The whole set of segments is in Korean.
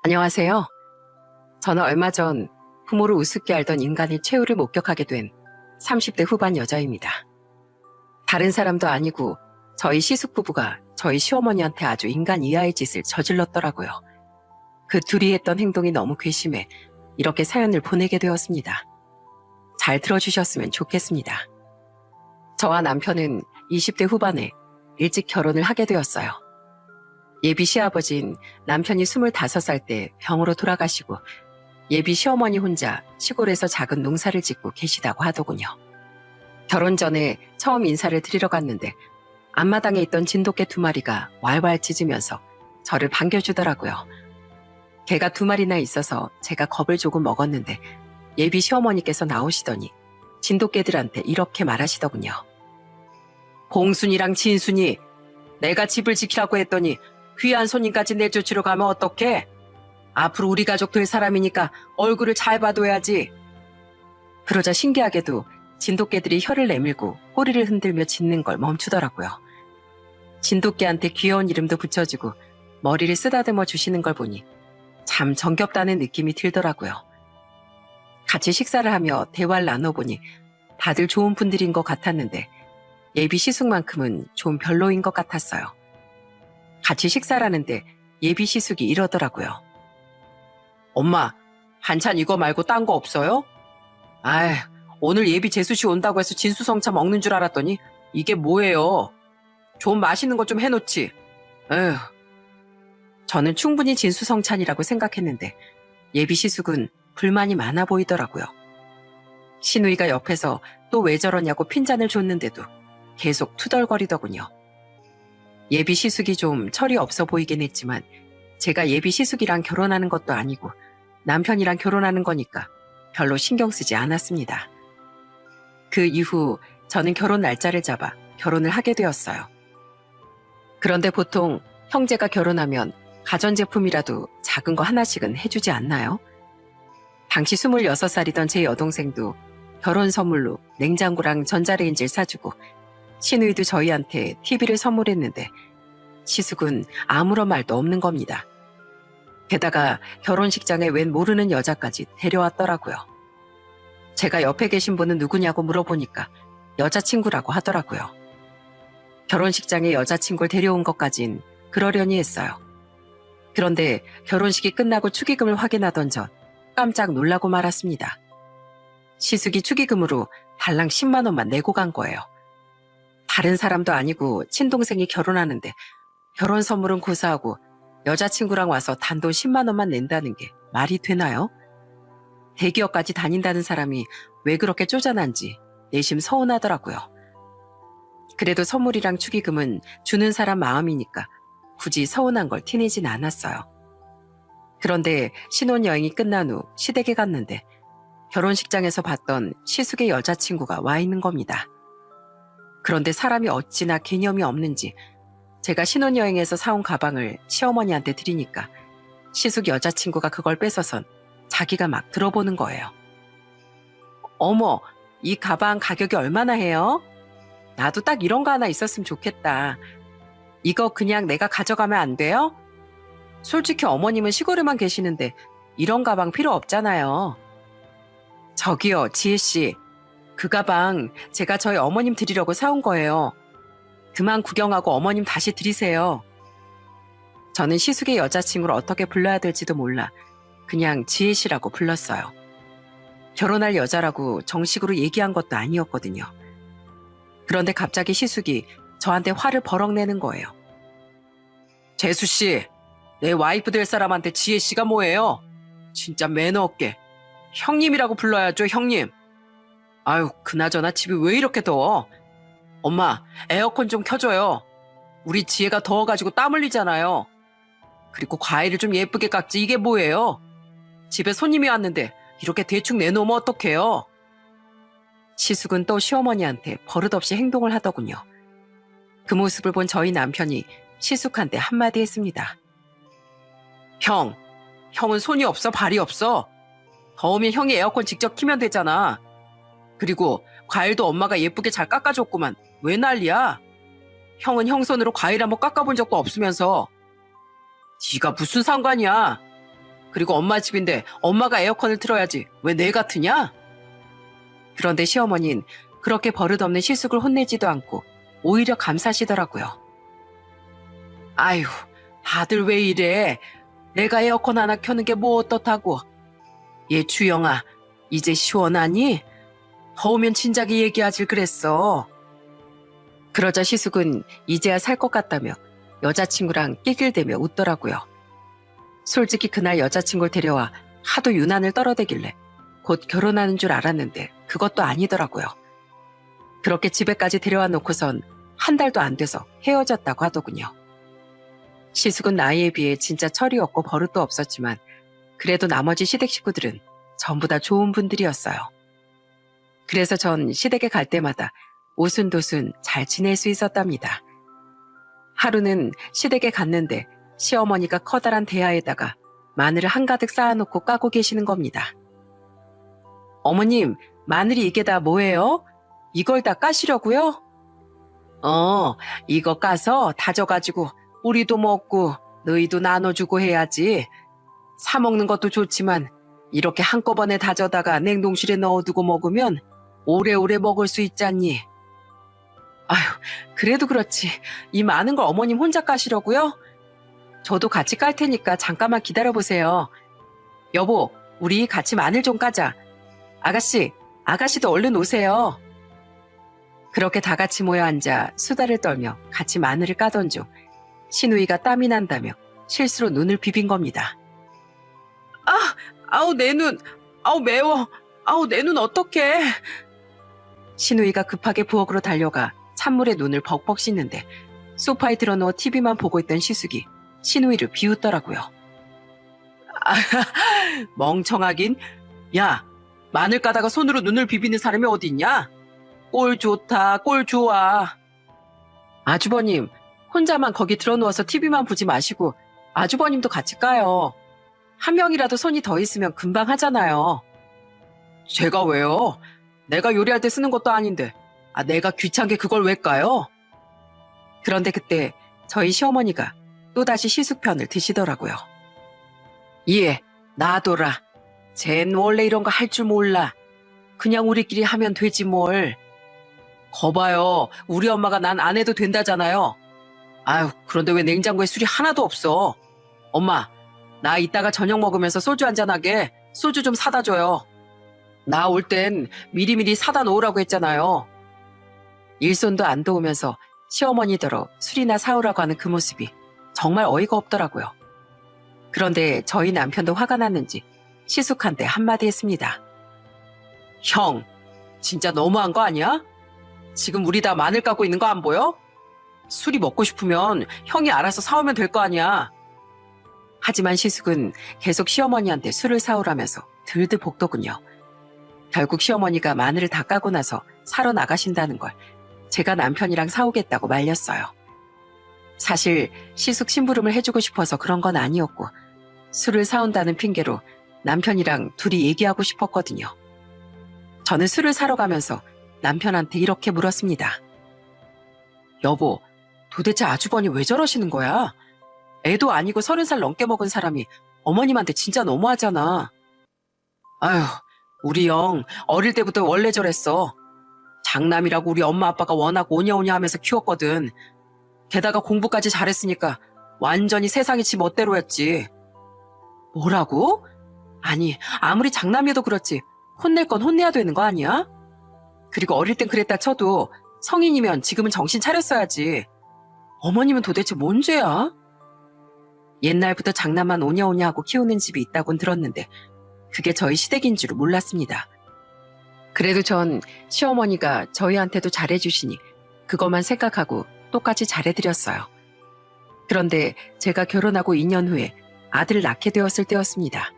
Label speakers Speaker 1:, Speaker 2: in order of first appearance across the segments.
Speaker 1: 안녕하세요. 저는 얼마 전 부모를 우습게 알던 인간의 최후를 목격하게 된 30대 후반 여자입니다. 다른 사람도 아니고 저희 시숙 부부가 저희 시어머니한테 아주 인간 이하의 짓을 저질렀더라고요. 그 둘이 했던 행동이 너무 괘씸해 이렇게 사연을 보내게 되었습니다. 잘 들어주셨으면 좋겠습니다. 저와 남편은 20대 후반에 일찍 결혼을 하게 되었어요. 예비 시아버지인 남편이 25살 때 병으로 돌아가시고 예비 시어머니 혼자 시골에서 작은 농사를 짓고 계시다고 하더군요. 결혼 전에 처음 인사를 드리러 갔는데 앞마당에 있던 진돗개 2마리가 왈왈 짖으면서 저를 반겨주더라고요. 개가 2마리나 있어서 제가 겁을 조금 먹었는데 예비 시어머니께서 나오시더니 진돗개들한테 이렇게 말하시더군요. 봉순이랑 진순이 내가 집을 지키라고 했더니 귀한 손님까지 내쫓으러 가면 어떡해? 앞으로 우리 가족 될 사람이니까 얼굴을 잘 봐둬야지. 그러자 신기하게도 진돗개들이 혀를 내밀고 꼬리를 흔들며 짖는 걸 멈추더라고요. 진돗개한테 귀여운 이름도 붙여주고 머리를 쓰다듬어 주시는 걸 보니 참 정겹다는 느낌이 들더라고요. 같이 식사를 하며 대화를 나눠보니 다들 좋은 분들인 것 같았는데 예비 시숙만큼은 좀 별로인 것 같았어요. 같이 식사를 하는데 예비 시숙이 이러더라고요. 엄마, 반찬 이거 말고 딴 거 없어요? 아이, 오늘 예비 재수씨 온다고 해서 진수성찬 먹는 줄 알았더니 이게 뭐예요? 좀 맛있는 거 좀 해놓지. 에휴. 저는 충분히 진수성찬이라고 생각했는데 예비 시숙은 불만이 많아 보이더라고요. 시누이가 옆에서 또 왜 저러냐고 핀잔을 줬는데도 계속 투덜거리더군요. 예비 시숙이 좀 철이 없어 보이긴 했지만 제가 예비 시숙이랑 결혼하는 것도 아니고 남편이랑 결혼하는 거니까 별로 신경 쓰지 않았습니다. 그 이후 저는 결혼 날짜를 잡아 결혼을 하게 되었어요. 그런데 보통 형제가 결혼하면 가전제품이라도 작은 거 하나씩은 해주지 않나요? 당시 26살이던 제 여동생도 결혼 선물로 냉장고랑 전자레인지를 사주고 시누이도 저희한테 TV를 선물했는데 시숙은 아무런 말도 없는 겁니다. 게다가 결혼식장에 웬 모르는 여자까지 데려왔더라고요. 제가 옆에 계신 분은 누구냐고 물어보니까 여자친구라고 하더라고요. 결혼식장에 여자친구를 데려온 것까진 그러려니 했어요. 그런데 결혼식이 끝나고 축의금을 확인하던 전 깜짝 놀라고 말았습니다. 시숙이 축의금으로 달랑 10만 원만 내고 간 거예요. 다른 사람도 아니고 친동생이 결혼하는데 결혼 선물은 고사하고 여자친구랑 와서 단돈 10만 원만 낸다는 게 말이 되나요? 대기업까지 다닌다는 사람이 왜 그렇게 쪼잔한지 내심 서운하더라고요. 그래도 선물이랑 축의금은 주는 사람 마음이니까 굳이 서운한 걸 티내진 않았어요. 그런데 신혼여행이 끝난 후 시댁에 갔는데 결혼식장에서 봤던 시숙의 여자친구가 와 있는 겁니다. 그런데 사람이 어찌나 개념이 없는지 제가 신혼여행에서 사온 가방을 시어머니한테 드리니까 시숙 여자친구가 그걸 뺏어선 자기가 막 들어보는 거예요. 어머, 이 가방 가격이 얼마나 해요? 나도 딱 이런 거 하나 있었으면 좋겠다. 이거 그냥 내가 가져가면 안 돼요? 솔직히 어머님은 시골에만 계시는데 이런 가방 필요 없잖아요. 저기요, 지혜씨. 그 가방 제가 저희 어머님 드리려고 사온 거예요. 그만 구경하고 어머님 다시 드리세요. 저는 시숙의 여자친구를 어떻게 불러야 될지도 몰라 그냥 지혜씨라고 불렀어요. 결혼할 여자라고 정식으로 얘기한 것도 아니었거든요. 그런데 갑자기 시숙이 저한테 화를 버럭 내는 거예요. 재수씨, 내 와이프 될 사람한테 지혜씨가 뭐예요? 진짜 매너 없게. 형님이라고 불러야죠, 형님. 아유, 그나저나 집이 왜 이렇게 더워? 엄마, 에어컨 좀 켜줘요. 우리 지혜가 더워가지고 땀 흘리잖아요. 그리고 과일을 좀 예쁘게 깎지 이게 뭐예요? 집에 손님이 왔는데 이렇게 대충 내놓으면 어떡해요? 시숙은 또 시어머니한테 버릇없이 행동을 하더군요. 그 모습을 본 저희 남편이 시숙한테 한마디 했습니다. 형은 손이 없어 발이 없어. 더우면 형이 에어컨 직접 키면 되잖아. 그리고 과일도 엄마가 예쁘게 잘 깎아줬구만. 왜 난리야? 형은 형 손으로 과일 한번 깎아본 적도 없으면서. 네가 무슨 상관이야? 그리고 엄마 집인데 엄마가 에어컨을 틀어야지. 왜 내 같으냐? 그런데 시어머니는 그렇게 버릇없는 시숙을 혼내지도 않고 오히려 감사시더라고요. 아유, 다들 왜 이래? 내가 에어컨 하나 켜는 게 뭐 어떻다고. 얘 주영아, 이제 시원하니? 더우면 진작에 얘기하질 그랬어. 그러자 시숙은 이제야 살 것 같다며 여자친구랑 낄낄대며 웃더라고요. 솔직히 그날 여자친구를 데려와 하도 유난을 떨어대길래 곧 결혼하는 줄 알았는데 그것도 아니더라고요. 그렇게 집에까지 데려와 놓고선 한 달도 안 돼서 헤어졌다고 하더군요. 시숙은 나이에 비해 진짜 철이 없고 버릇도 없었지만 그래도 나머지 시댁 식구들은 전부 다 좋은 분들이었어요. 그래서 전 시댁에 갈 때마다 오순도순 잘 지낼 수 있었답니다. 하루는 시댁에 갔는데 시어머니가 커다란 대야에다가 마늘을 한가득 쌓아놓고 까고 계시는 겁니다. 어머님, 마늘이 이게 다 뭐예요? 이걸 다 까시려고요? 이거 까서 다져가지고 우리도 먹고 너희도 나눠주고 해야지. 사 먹는 것도 좋지만 이렇게 한꺼번에 다져다가 냉동실에 넣어두고 먹으면 오래오래 먹을 수 있잖니. 아휴, 그래도 그렇지. 이 많은 걸 어머님 혼자 까시려고요? 저도 같이 깔 테니까 잠깐만 기다려보세요. 여보, 우리 같이 마늘 좀 까자. 아가씨도 얼른 오세요. 그렇게 다 같이 모여 앉아 수다를 떨며 같이 마늘을 까던 중 신우이가 땀이 난다며 실수로 눈을 비빈 겁니다. 아우 내 눈, 아우 매워, 아우 내 눈 어떡해. 신우이가 급하게 부엌으로 달려가 찬물에 눈을 벅벅 씻는데 소파에 들어누워 TV만 보고 있던 시숙이 신우이를 비웃더라고요. 멍청하긴. 야, 마늘 까다가 손으로 눈을 비비는 사람이 어딨냐? 꼴 좋다, 꼴 좋아. 아주버님, 혼자만 거기 들어누워서 TV만 보지 마시고 아주버님도 같이 까요. 한 명이라도 손이 더 있으면 금방 하잖아요. 제가 왜요? 내가 요리할 때 쓰는 것도 아닌데 내가 귀찮게 그걸 왜 까요? 그런데 그때 저희 시어머니가 또다시 시숙 편을 드시더라고요. 예, 놔둬라. 쟨 원래 이런 거 할 줄 몰라. 그냥 우리끼리 하면 되지 뭘. 거봐요. 우리 엄마가 난 안 해도 된다잖아요. 아유, 그런데 왜 냉장고에 술이 하나도 없어? 엄마, 나 이따가 저녁 먹으면서 소주 한잔하게 소주 좀 사다 줘요. 나 올 땐 미리미리 사다 놓으라고 했잖아요. 일손도 안 도우면서 시어머니더러 술이나 사오라고 하는 그 모습이 정말 어이가 없더라고요. 그런데 저희 남편도 화가 났는지 시숙한테 한마디 했습니다. 형, 진짜 너무한 거 아니야? 지금 우리 다 마늘 까고 있는 거 안 보여? 술이 먹고 싶으면 형이 알아서 사오면 될 거 아니야. 하지만 시숙은 계속 시어머니한테 술을 사오라면서 들들 볶더군요. 결국 시어머니가 마늘을 다 까고 나서 사러 나가신다는 걸 제가 남편이랑 사오겠다고 말렸어요. 사실 시숙 심부름을 해주고 싶어서 그런 건 아니었고 술을 사온다는 핑계로 남편이랑 둘이 얘기하고 싶었거든요. 저는 술을 사러 가면서 남편한테 이렇게 물었습니다. 여보, 도대체 아주버니 왜 저러시는 거야? 애도 아니고 30살 넘게 먹은 사람이 어머님한테 진짜 너무하잖아. 아휴, 우리 형 어릴 때부터 원래 저랬어. 장남이라고 우리 엄마 아빠가 워낙 오냐오냐 하면서 키웠거든. 게다가 공부까지 잘했으니까 완전히 세상이 지 멋대로 했지. 뭐라고? 아니, 아무리 장남이어도 그렇지 혼낼 건 혼내야 되는 거 아니야? 그리고 어릴 땐 그랬다 쳐도 성인이면 지금은 정신 차렸어야지. 어머님은 도대체 뭔 죄야? 옛날부터 장남만 오냐오냐 하고 키우는 집이 있다곤 들었는데 그게 저희 시댁인 줄 몰랐습니다. 그래도 전 시어머니가 저희한테도 잘해주시니 그것만 생각하고 똑같이 잘해드렸어요. 그런데 제가 결혼하고 2년 후에 아들을 낳게 되었을 때였습니다.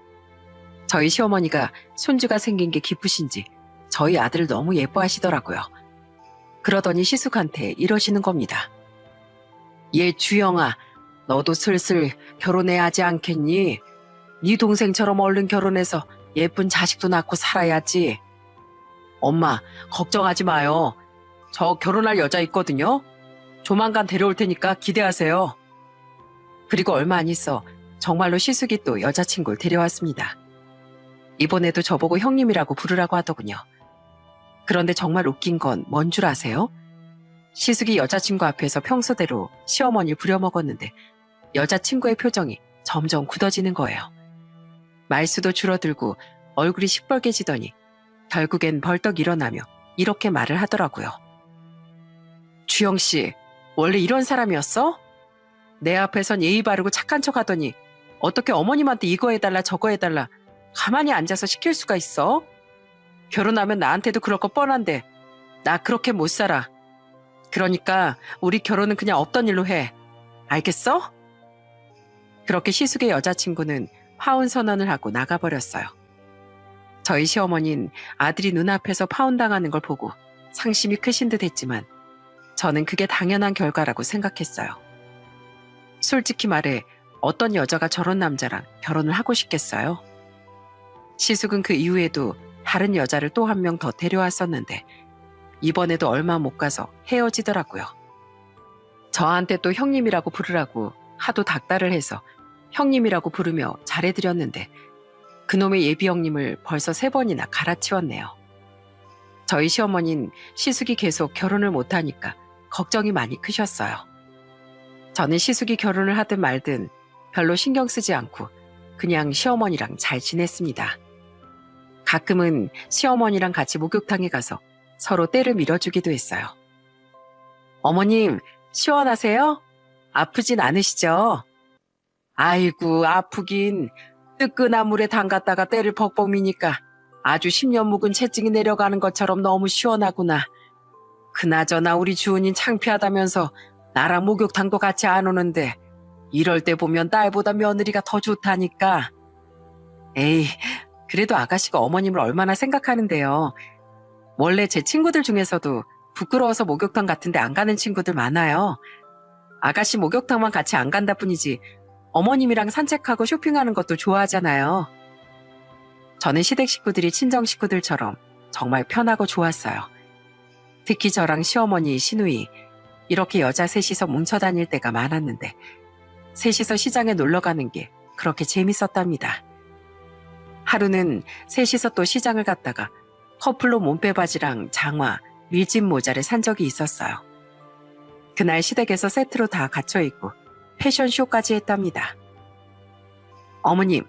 Speaker 1: 저희 시어머니가 손주가 생긴 게 기쁘신지 저희 아들을 너무 예뻐하시더라고요. 그러더니 시숙한테 이러시는 겁니다. 얘 주영아, 너도 슬슬 결혼해야 하지 않겠니? 네 동생처럼 얼른 결혼해서 예쁜 자식도 낳고 살아야지. 엄마, 걱정하지 마요. 저 결혼할 여자 있거든요. 조만간 데려올 테니까 기대하세요. 그리고 얼마 안 있어 정말로 시숙이 또 여자친구를 데려왔습니다. 이번에도 저보고 형님이라고 부르라고 하더군요. 그런데 정말 웃긴 건 뭔 줄 아세요? 시숙이 여자친구 앞에서 평소대로 시어머니를 부려먹었는데 여자친구의 표정이 점점 굳어지는 거예요. 말수도 줄어들고 얼굴이 시뻘개지더니 결국엔 벌떡 일어나며 이렇게 말을 하더라고요. 주영 씨, 원래 이런 사람이었어? 내 앞에선 예의 바르고 착한 척 하더니 어떻게 어머님한테 이거 해달라 저거 해달라 가만히 앉아서 시킬 수가 있어? 결혼하면 나한테도 그럴 거 뻔한데 나 그렇게 못 살아. 그러니까 우리 결혼은 그냥 없던 일로 해. 알겠어? 그렇게 시숙의 여자친구는 파혼 선언을 하고 나가버렸어요. 저희 시어머니는 아들이 눈앞에서 파혼당하는 걸 보고 상심이 크신 듯 했지만 저는 그게 당연한 결과라고 생각했어요. 솔직히 말해 어떤 여자가 저런 남자랑 결혼을 하고 싶겠어요? 시숙은 그 이후에도 다른 여자를 또 한 명 더 데려왔었는데 이번에도 얼마 못 가서 헤어지더라고요. 저한테 또 형님이라고 부르라고 하도 닥달을 해서 형님이라고 부르며 잘해드렸는데 그놈의 예비 형님을 벌써 3번이나 갈아치웠네요. 저희 시어머니는 시숙이 계속 결혼을 못하니까 걱정이 많이 크셨어요. 저는 시숙이 결혼을 하든 말든 별로 신경 쓰지 않고 그냥 시어머니랑 잘 지냈습니다. 가끔은 시어머니랑 같이 목욕탕에 가서 서로 때를 밀어주기도 했어요. 어머님, 시원하세요? 아프진 않으시죠? 아이고, 아프긴. 뜨끈한 물에 담갔다가 때를 벅벅 미니까 아주 10년 묵은 채증이 내려가는 것처럼 너무 시원하구나. 그나저나 우리 주은인 창피하다면서 나랑 목욕탕도 같이 안 오는데 이럴 때 보면 딸보다 며느리가 더 좋다니까. 에이, 그래도 아가씨가 어머님을 얼마나 생각하는데요. 원래 제 친구들 중에서도 부끄러워서 목욕탕 같은데 안 가는 친구들 많아요. 아가씨 목욕탕만 같이 안 간다 뿐이지 어머님이랑 산책하고 쇼핑하는 것도 좋아하잖아요. 저는 시댁 식구들이 친정 식구들처럼 정말 편하고 좋았어요. 특히 저랑 시어머니, 시누이 이렇게 여자 셋이서 뭉쳐 다닐 때가 많았는데 셋이서 시장에 놀러 가는 게 그렇게 재밌었답니다. 하루는 셋이서 또 시장을 갔다가 커플로 몸빼바지랑 장화, 밀짚 모자를 산 적이 있었어요. 그날 시댁에서 세트로 다 갖춰입고 패션쇼까지 했답니다. 어머님,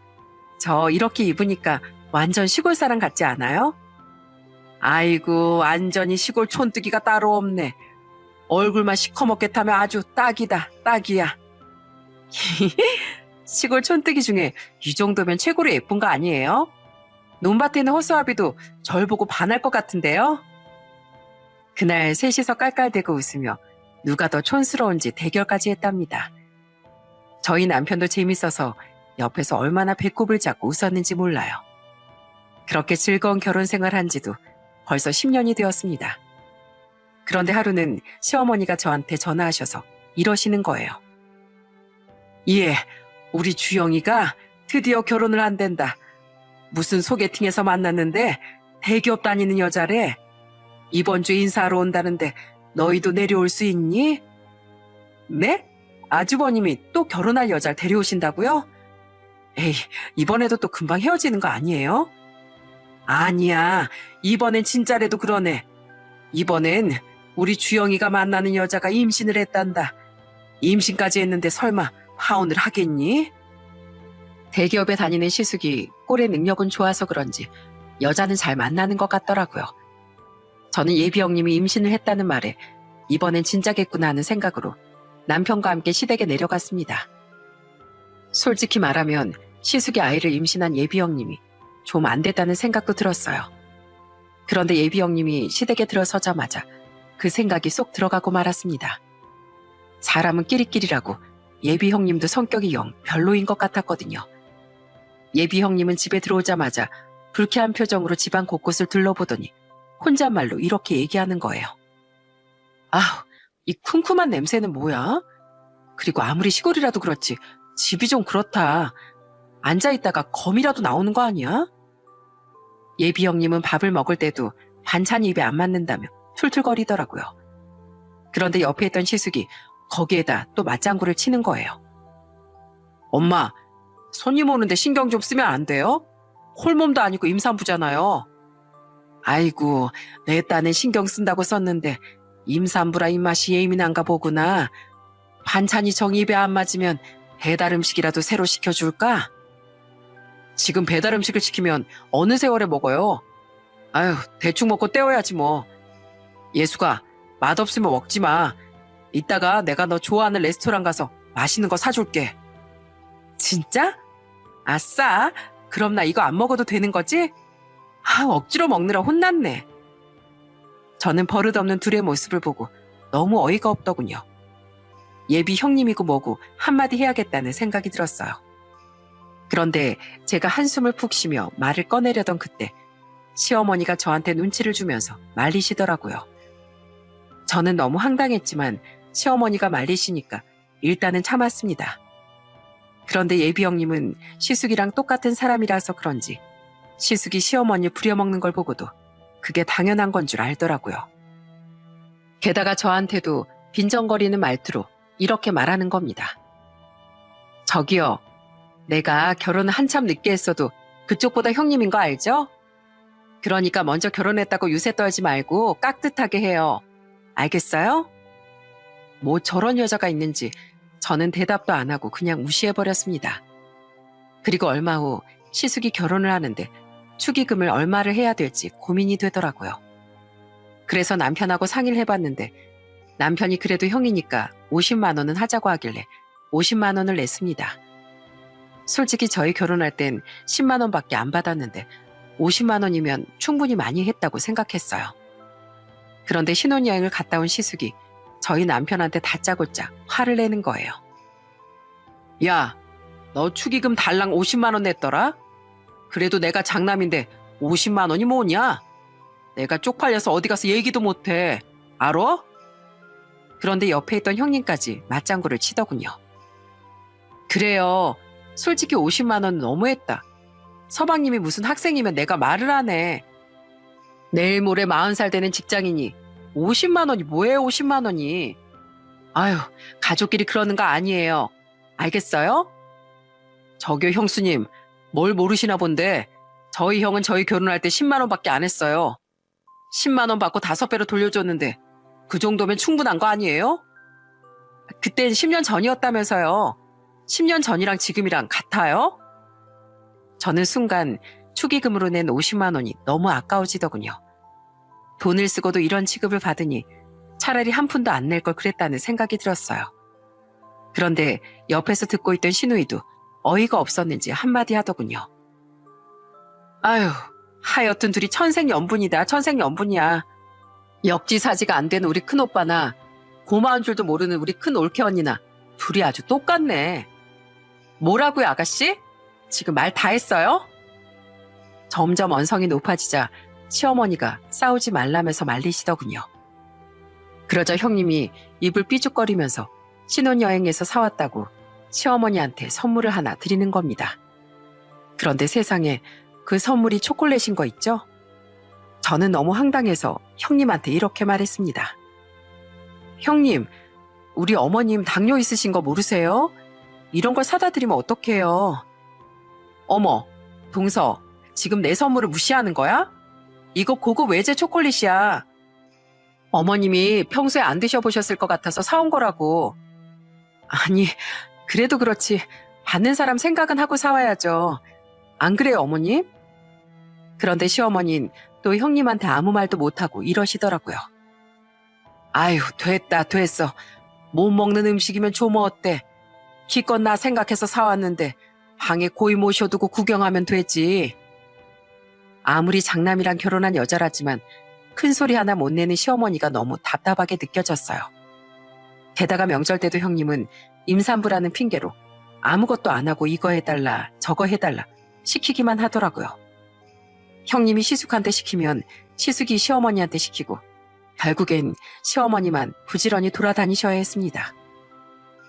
Speaker 1: 저 이렇게 입으니까 완전 시골 사람 같지 않아요? 아이고, 완전히 시골 촌뜨기가 따로 없네. 얼굴만 시커멓게 타면 아주 딱이다, 딱이야. 시골 촌뜨기 중에 이 정도면 최고로 예쁜 거 아니에요? 논밭에 있는 허수아비도 절 보고 반할 것 같은데요? 그날 셋이서 깔깔대고 웃으며 누가 더 촌스러운지 대결까지 했답니다. 저희 남편도 재밌어서 옆에서 얼마나 배꼽을 잡고 웃었는지 몰라요. 그렇게 즐거운 결혼 생활한 지도 벌써 10년이 되었습니다. 그런데 하루는 시어머니가 저한테 전화하셔서 이러시는 거예요. 예, 우리 주영이가 드디어 결혼을 한댄다. 무슨 소개팅에서 만났는데 대기업 다니는 여자래. 이번 주에 인사하러 온다는데 너희도 내려올 수 있니? 네? 아주버님이 또 결혼할 여자를 데려오신다고요? 에이, 이번에도 또 금방 헤어지는 거 아니에요? 아니야, 이번엔 진짜래도 그러네. 이번엔 우리 주영이가 만나는 여자가 임신을 했단다. 임신까지 했는데 설마 파혼을 하겠니? 대기업에 다니는 시숙이 꼴의 능력은 좋아서 그런지 여자는 잘 만나는 것 같더라고요. 저는 예비 형님이 임신을 했다는 말에 이번엔 진짜겠구나 하는 생각으로 남편과 함께 시댁에 내려갔습니다. 솔직히 말하면 시숙이 아이를 임신한 예비 형님이 좀 안 됐다는 생각도 들었어요. 그런데 예비 형님이 시댁에 들어서자마자 그 생각이 쏙 들어가고 말았습니다. 사람은 끼리끼리라고 예비 형님도 성격이 영 별로인 것 같았거든요. 예비 형님은 집에 들어오자마자 불쾌한 표정으로 집안 곳곳을 둘러보더니 혼잣말로 이렇게 얘기하는 거예요. 아우, 이 쿰쿰한 냄새는 뭐야? 그리고 아무리 시골이라도 그렇지 집이 좀 그렇다. 앉아있다가 거미라도 나오는 거 아니야? 예비 형님은 밥을 먹을 때도 반찬이 입에 안 맞는다며 툴툴거리더라고요. 그런데 옆에 있던 시숙이 거기에다 또 맞장구를 치는 거예요. 엄마, 손님 오는데 신경 좀 쓰면 안 돼요? 홀몸도 아니고 임산부잖아요. 아이고, 내 딴엔 신경 쓴다고 썼는데 임산부라 입맛이 예민한가 보구나. 반찬이 정 입에 안 맞으면 배달 음식이라도 새로 시켜줄까? 지금 배달 음식을 시키면 어느 세월에 먹어요? 아유, 대충 먹고 때워야지 뭐. 예수가, 맛없으면 먹지 마. 이따가 내가 너 좋아하는 레스토랑 가서 맛있는 거 사줄게. 진짜? 아싸. 그럼 나 이거 안 먹어도 되는 거지? 아, 억지로 먹느라 혼났네. 저는 버릇없는 둘의 모습을 보고 너무 어이가 없더군요. 예비 형님이고 뭐고 한마디 해야겠다는 생각이 들었어요. 그런데 제가 한숨을 푹 쉬며 말을 꺼내려던 그때 시어머니가 저한테 눈치를 주면서 말리시더라고요. 저는 너무 황당했지만 시어머니가 말리시니까 일단은 참았습니다. 그런데 예비 형님은 시숙이랑 똑같은 사람이라서 그런지 시숙이 시어머니 부려먹는 걸 보고도 그게 당연한 건 줄 알더라고요. 게다가 저한테도 빈정거리는 말투로 이렇게 말하는 겁니다. 저기요, 내가 결혼을 한참 늦게 했어도 그쪽보다 형님인 거 알죠? 그러니까 먼저 결혼했다고 유세 떨지 말고 깍듯하게 해요. 알겠어요? 뭐 저런 여자가 있는지 저는 대답도 안 하고 그냥 무시해버렸습니다. 그리고 얼마 후 시숙이 결혼을 하는데 축의금을 얼마를 해야 될지 고민이 되더라고요. 그래서 남편하고 상의를 해봤는데 남편이 그래도 형이니까 50만 원은 하자고 하길래 50만 원을 냈습니다. 솔직히 저희 결혼할 땐 10만 원밖에 안 받았는데 50만 원이면 충분히 많이 했다고 생각했어요. 그런데 신혼여행을 갔다 온 시숙이 저희 남편한테 다짜고짜 화를 내는 거예요. 야, 너 축의금 달랑 50만 원 냈더라? 그래도 내가 장남인데 50만 원이 뭐냐? 내가 쪽팔려서 어디 가서 얘기도 못해. 알아? 그런데 옆에 있던 형님까지 맞장구를 치더군요. 그래요. 솔직히 50만 원은 너무했다. 서방님이 무슨 학생이면 내가 말을 하네. 내일 모레 40살 되는 직장인이 50만 원이 뭐예요, 50만 원이. 아유, 가족끼리 그러는 거 아니에요. 알겠어요? 저기요, 형수님. 뭘 모르시나 본데 저희 형은 저희 결혼할 때 10만 원밖에 안 했어요. 10만 원 받고 5배로 돌려줬는데 그 정도면 충분한 거 아니에요? 그땐 10년 전이었다면서요. 10년 전이랑 지금이랑 같아요? 저는 순간 축의금으로 낸 50만 원이 너무 아까워지더군요. 돈을 쓰고도 이런 취급을 받으니 차라리 한 푼도 안 낼 걸 그랬다는 생각이 들었어요. 그런데 옆에서 듣고 있던 시누이도 어이가 없었는지 한마디 하더군요. 아유, 하여튼 둘이 천생연분이다, 천생연분이야. 역지사지가 안 되는 우리 큰오빠나 고마운 줄도 모르는 우리 큰 올케 언니나 둘이 아주 똑같네. 뭐라고요, 아가씨? 지금 말 다 했어요? 점점 언성이 높아지자 시어머니가 싸우지 말라면서 말리시더군요. 그러자 형님이 입을 삐죽거리면서 신혼여행에서 사왔다고 시어머니한테 선물을 하나 드리는 겁니다. 그런데 세상에 그 선물이 초콜릿인 거 있죠? 저는 너무 황당해서 형님한테 이렇게 말했습니다. 형님, 우리 어머님 당뇨 있으신 거 모르세요? 이런 걸 사다 드리면 어떡해요? 어머, 동서, 지금 내 선물을 무시하는 거야? 이거 고급 외제 초콜릿이야. 어머님이 평소에 안 드셔보셨을 것 같아서 사온 거라고. 아니, 그래도 그렇지. 받는 사람 생각은 하고 사와야죠. 안 그래요, 어머님? 그런데 시어머니는 또 형님한테 아무 말도 못하고 이러시더라고요. 아유, 됐어. 못 먹는 음식이면 좀 어때? 기껏 나 생각해서 사왔는데 방에 고이 모셔두고 구경하면 되지. 아무리 장남이랑 결혼한 여자라지만 큰 소리 하나 못 내는 시어머니가 너무 답답하게 느껴졌어요. 게다가 명절 때도 형님은 임산부라는 핑계로 아무것도 안 하고 이거 해달라 저거 해달라 시키기만 하더라고요. 형님이 시숙한테 시키면 시숙이 시어머니한테 시키고 결국엔 시어머니만 부지런히 돌아다니셔야 했습니다.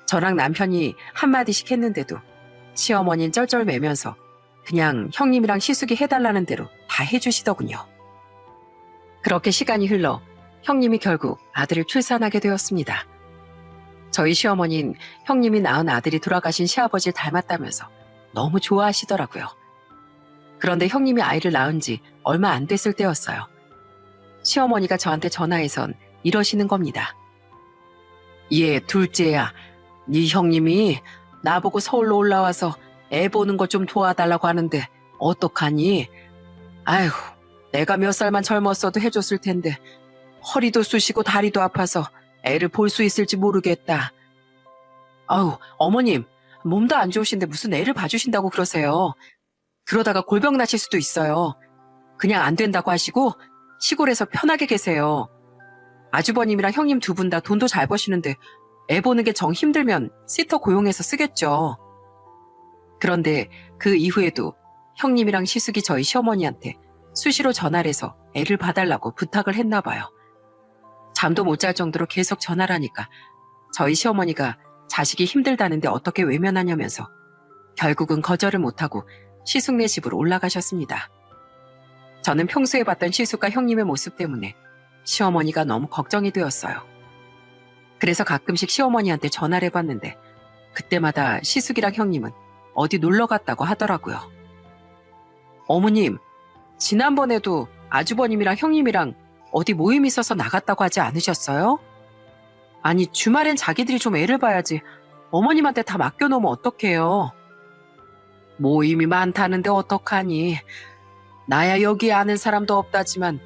Speaker 1: 저랑 남편이 한마디씩 했는데도 시어머니는 쩔쩔매면서 그냥 형님이랑 시숙이 해달라는 대로 다 해주시더군요. 그렇게 시간이 흘러 형님이 결국 아들을 출산하게 되었습니다. 저희 시어머니는 형님이 낳은 아들이 돌아가신 시아버지를 닮았다면서 너무 좋아하시더라고요. 그런데 형님이 아이를 낳은 지 얼마 안 됐을 때였어요. 시어머니가 저한테 전화해선 이러시는 겁니다. 얘 둘째야, 네 형님이 나보고 서울로 올라와서 애 보는 거 좀 도와달라고 하는데 어떡하니? 아휴, 내가 몇 살만 젊었어도 해줬을 텐데 허리도 쑤시고 다리도 아파서 애를 볼 수 있을지 모르겠다. 아우, 어머님, 몸도 안 좋으신데 무슨 애를 봐주신다고 그러세요. 그러다가 골병 나실 수도 있어요. 그냥 안 된다고 하시고 시골에서 편하게 계세요. 아주버님이랑 형님 두 분 다 돈도 잘 버시는데 애 보는 게 정 힘들면 시터 고용해서 쓰겠죠. 그런데 그 이후에도 형님이랑 시숙이 저희 시어머니한테 수시로 전화를 해서 애를 봐달라고 부탁을 했나 봐요. 잠도 못 잘 정도로 계속 전화를 하니까 저희 시어머니가 자식이 힘들다는데 어떻게 외면하냐면서 결국은 거절을 못하고 시숙네 집으로 올라가셨습니다. 저는 평소에 봤던 시숙과 형님의 모습 때문에 시어머니가 너무 걱정이 되었어요. 그래서 가끔씩 시어머니한테 전화를 해봤는데 그때마다 시숙이랑 형님은 어디 놀러 갔다고 하더라고요. 어머님, 지난번에도 아주버님이랑 형님이랑 어디 모임 있어서 나갔다고 하지 않으셨어요? 아니, 주말엔 자기들이 좀 애를 봐야지 어머님한테 다 맡겨놓으면 어떡해요? 모임이 많다는데 어떡하니? 나야 여기 아는 사람도 없다지만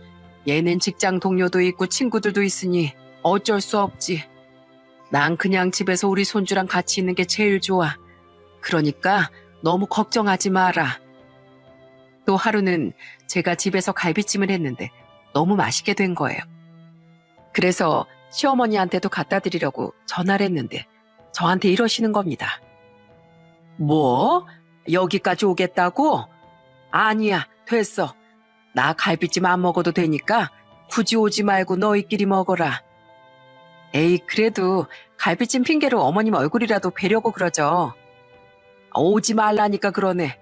Speaker 1: 얘는 직장 동료도 있고 친구들도 있으니 어쩔 수 없지. 난 그냥 집에서 우리 손주랑 같이 있는 게 제일 좋아. 그러니까 너무 걱정하지 마라. 또 하루는 제가 집에서 갈비찜을 했는데 너무 맛있게 된 거예요. 그래서 시어머니한테도 갖다 드리려고 전화를 했는데 저한테 이러시는 겁니다. 뭐? 여기까지 오겠다고? 아니야, 됐어. 나 갈비찜 안 먹어도 되니까 굳이 오지 말고 너희끼리 먹어라. 에이, 그래도 갈비찜 핑계로 어머님 얼굴이라도 뵈려고 그러죠. 오지 말라니까 그러네.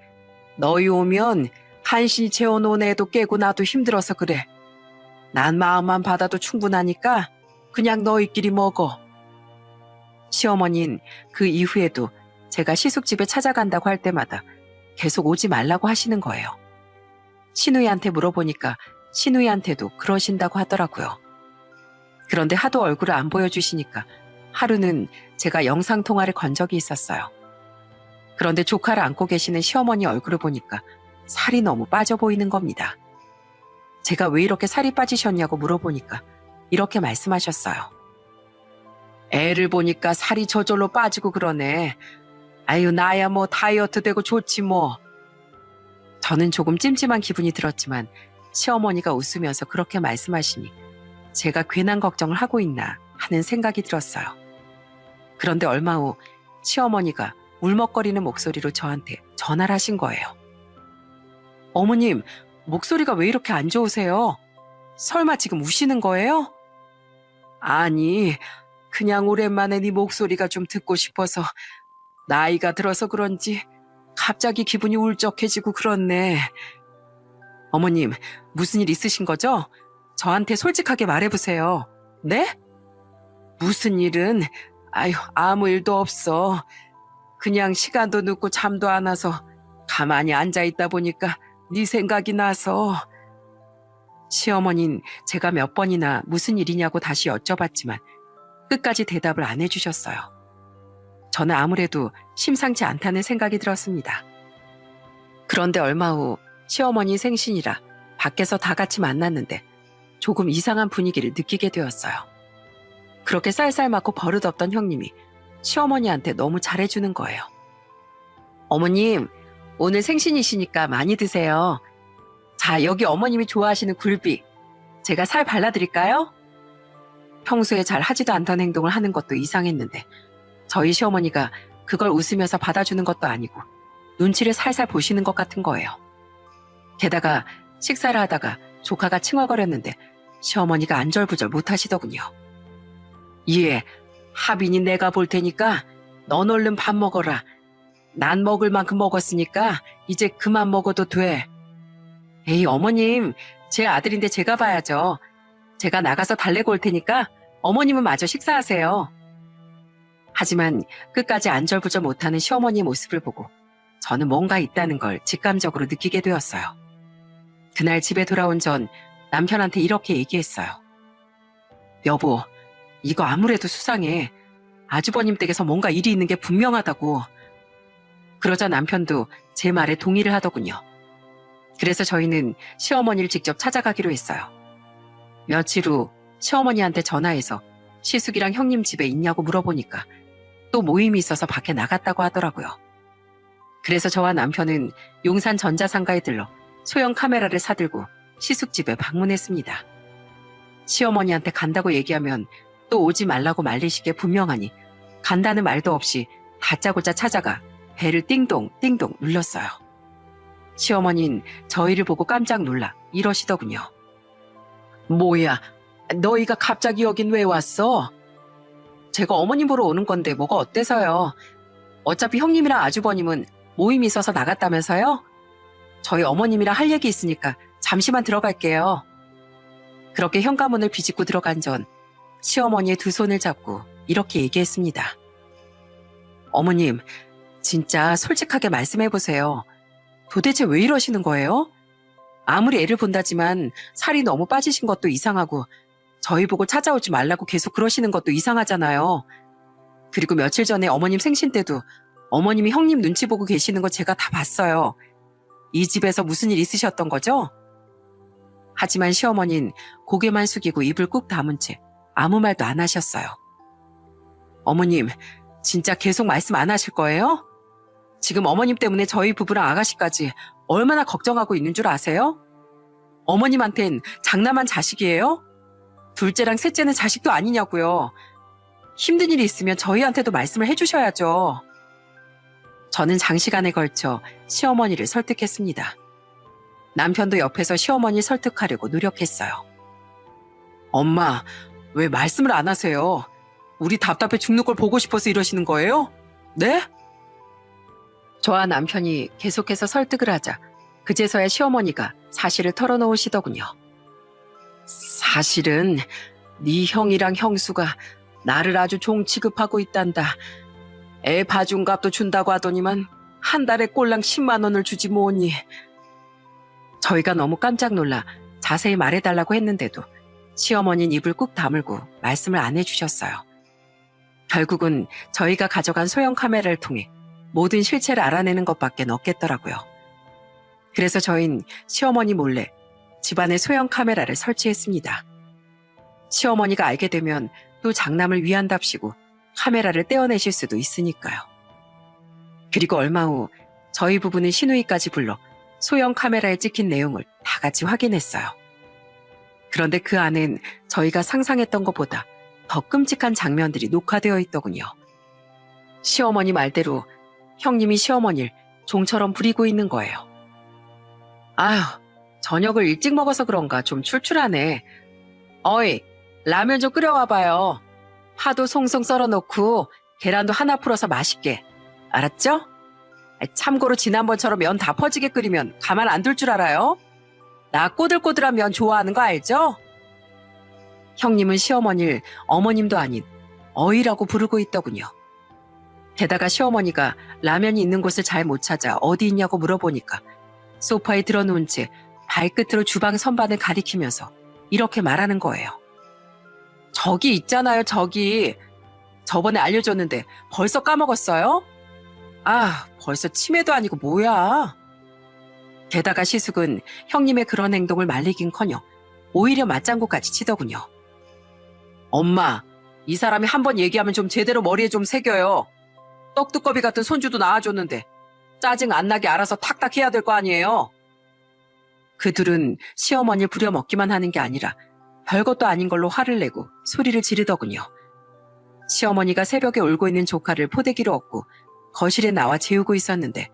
Speaker 1: 너희 오면 간신히 재워놓은 애도 깨고 나도 힘들어서 그래. 난 마음만 받아도 충분하니까 그냥 너희끼리 먹어. 시어머니는 그 이후에도 제가 시숙집에 찾아간다고 할 때마다 계속 오지 말라고 하시는 거예요. 신우이한테 물어보니까 신우이한테도 그러신다고 하더라고요. 그런데 하도 얼굴을 안 보여주시니까 하루는 제가 영상통화를 건 적이 있었어요. 그런데 조카를 안고 계시는 시어머니 얼굴을 보니까 살이 너무 빠져 보이는 겁니다. 제가 왜 이렇게 살이 빠지셨냐고 물어보니까 이렇게 말씀하셨어요. 애를 보니까 살이 저절로 빠지고 그러네. 아유, 나야 뭐 다이어트 되고 좋지 뭐. 저는 조금 찜찜한 기분이 들었지만 시어머니가 웃으면서 그렇게 말씀하시니 제가 괜한 걱정을 하고 있나 하는 생각이 들었어요. 그런데 얼마 후 시어머니가 울먹거리는 목소리로 저한테 전화를 하신 거예요. 어머님, 목소리가 왜 이렇게 안 좋으세요? 설마 지금 우시는 거예요? 아니, 그냥 오랜만에 네 목소리가 좀 듣고 싶어서 나이가 들어서 그런지 갑자기 기분이 울적해지고 그렇네. 어머님, 무슨 일 있으신 거죠? 저한테 솔직하게 말해보세요. 네? 무슨 일은? 아유, 아무 일도 없어. 그냥 시간도 늦고 잠도 안 와서 가만히 앉아있다 보니까 네 생각이 나서. 시어머니는 제가 몇 번이나 무슨 일이냐고 다시 여쭤봤지만 끝까지 대답을 안 해주셨어요. 저는 아무래도 심상치 않다는 생각이 들었습니다. 그런데 얼마 후 시어머니 생신이라 밖에서 다 같이 만났는데 조금 이상한 분위기를 느끼게 되었어요. 그렇게 쌀쌀 맞고 버릇없던 형님이 시어머니한테 너무 잘해주는 거예요. 어머님, 오늘 생신이시니까 많이 드세요. 자, 여기 어머님이 좋아하시는 굴비. 제가 살 발라드릴까요? 평소에 잘 하지도 않던 행동을 하는 것도 이상했는데 저희 시어머니가 그걸 웃으면서 받아주는 것도 아니고 눈치를 살살 보시는 것 같은 거예요. 게다가 식사를 하다가 조카가 칭얼거렸는데 시어머니가 안절부절 못하시더군요. 예, 하빈이 내가 볼 테니까 넌 얼른 밥 먹어라. 난 먹을 만큼 먹었으니까 이제 그만 먹어도 돼. 에이, 어머님, 제 아들인데 제가 봐야죠. 제가 나가서 달래고 올 테니까 어머님은 마저 식사하세요. 하지만 끝까지 안절부절 못하는 시어머니의 모습을 보고 저는 뭔가 있다는 걸 직감적으로 느끼게 되었어요. 그날 집에 돌아온 전 남편한테 이렇게 얘기했어요. 여보, 이거 아무래도 수상해. 아주버님 댁에서 뭔가 일이 있는 게 분명하다고. 그러자 남편도 제 말에 동의를 하더군요. 그래서 저희는 시어머니를 직접 찾아가기로 했어요. 며칠 후 시어머니한테 전화해서 시숙이랑 형님 집에 있냐고 물어보니까 또 모임이 있어서 밖에 나갔다고 하더라고요. 그래서 저와 남편은 용산 전자상가에 들러 소형 카메라를 사들고 시숙 집에 방문했습니다. 시어머니한테 간다고 얘기하면 또 오지 말라고 말리시게 분명하니 간다는 말도 없이 다짜고짜 찾아가 벨을 띵동 띵동 눌렀어요. 시어머니는 저희를 보고 깜짝 놀라 이러시더군요. 뭐야, 너희가 갑자기 여긴 왜 왔어? 제가 어머님 보러 오는 건데 뭐가 어때서요? 어차피 형님이랑 아주버님은 모임이 있어서 나갔다면서요? 저희 어머님이랑 할 얘기 있으니까 잠시만 들어갈게요. 그렇게 현관문을 비집고 들어간 전 시어머니의 두 손을 잡고 이렇게 얘기했습니다. 어머님, 진짜 솔직하게 말씀해보세요. 도대체 왜 이러시는 거예요? 아무리 애를 본다지만 살이 너무 빠지신 것도 이상하고 저희 보고 찾아오지 말라고 계속 그러시는 것도 이상하잖아요. 그리고 며칠 전에 어머님 생신 때도 어머님이 형님 눈치 보고 계시는 거 제가 다 봤어요. 이 집에서 무슨 일 있으셨던 거죠? 하지만 시어머니는 고개만 숙이고 입을 꾹 다문 채 아무 말도 안 하셨어요. 어머님, 진짜 계속 말씀 안 하실 거예요? 지금 어머님 때문에 저희 부부랑 아가씨까지 얼마나 걱정하고 있는 줄 아세요? 어머님한텐 장남한 자식이에요? 둘째랑 셋째는 자식도 아니냐고요. 힘든 일이 있으면 저희한테도 말씀을 해주셔야죠. 저는 장시간에 걸쳐 시어머니를 설득했습니다. 남편도 옆에서 시어머니 설득하려고 노력했어요. 엄마, 왜 말씀을 안 하세요? 우리 답답해 죽는 걸 보고 싶어서 이러시는 거예요? 네? 저와 남편이 계속해서 설득을 하자 그제서야 시어머니가 사실을 털어놓으시더군요. 사실은 네 형이랑 형수가 나를 아주 종 취급하고 있단다. 애 봐준 값도 준다고 하더니만 한 달에 꼴랑 10만 원을 주지 뭐니. 저희가 너무 깜짝 놀라 자세히 말해달라고 했는데도 시어머니는 입을 꾹 다물고 말씀을 안 해주셨어요. 결국은 저희가 가져간 소형 카메라를 통해 모든 실체를 알아내는 것밖에 없겠더라고요. 그래서 저희는 시어머니 몰래 집안에 소형 카메라를 설치했습니다. 시어머니가 알게 되면 또 장남을 위한답시고 카메라를 떼어내실 수도 있으니까요. 그리고 얼마 후 저희 부부는 시누이까지 불러 소형 카메라에 찍힌 내용을 다 같이 확인했어요. 그런데 그 안엔 저희가 상상했던 것보다 더 끔찍한 장면들이 녹화되어 있더군요. 시어머니 말대로 형님이 시어머니를 종처럼 부리고 있는 거예요. 아휴, 저녁을 일찍 먹어서 그런가 좀 출출하네. 어이, 라면 좀 끓여와봐요. 파도 송송 썰어놓고 계란도 하나 풀어서 맛있게. 알았죠? 참고로 지난번처럼 면 다 퍼지게 끓이면 가만 안 둘 줄 알아요? 나 꼬들꼬들한 면 좋아하는 거 알죠? 형님은 시어머니를 어머님도 아닌 어이라고 부르고 있더군요. 게다가 시어머니가 라면이 있는 곳을 잘 못 찾아 어디 있냐고 물어보니까 소파에 들어놓은 채 발끝으로 주방 선반을 가리키면서 이렇게 말하는 거예요. 저기 있잖아요, 저기. 저번에 알려줬는데 벌써 까먹었어요? 아, 벌써 치매도 아니고 뭐야. 게다가 시숙은 형님의 그런 행동을 말리긴커녕 오히려 맞장구까지 치더군요. 엄마, 이 사람이 한번 얘기하면 좀 제대로 머리에 좀 새겨요. 떡두꺼비 같은 손주도 낳아줬는데 짜증 안 나게 알아서 탁탁 해야 될 거 아니에요. 그 둘은 시어머니를 부려먹기만 하는 게 아니라 별것도 아닌 걸로 화를 내고 소리를 지르더군요. 시어머니가 새벽에 울고 있는 조카를 포대기로 얻고 거실에 나와 재우고 있었는데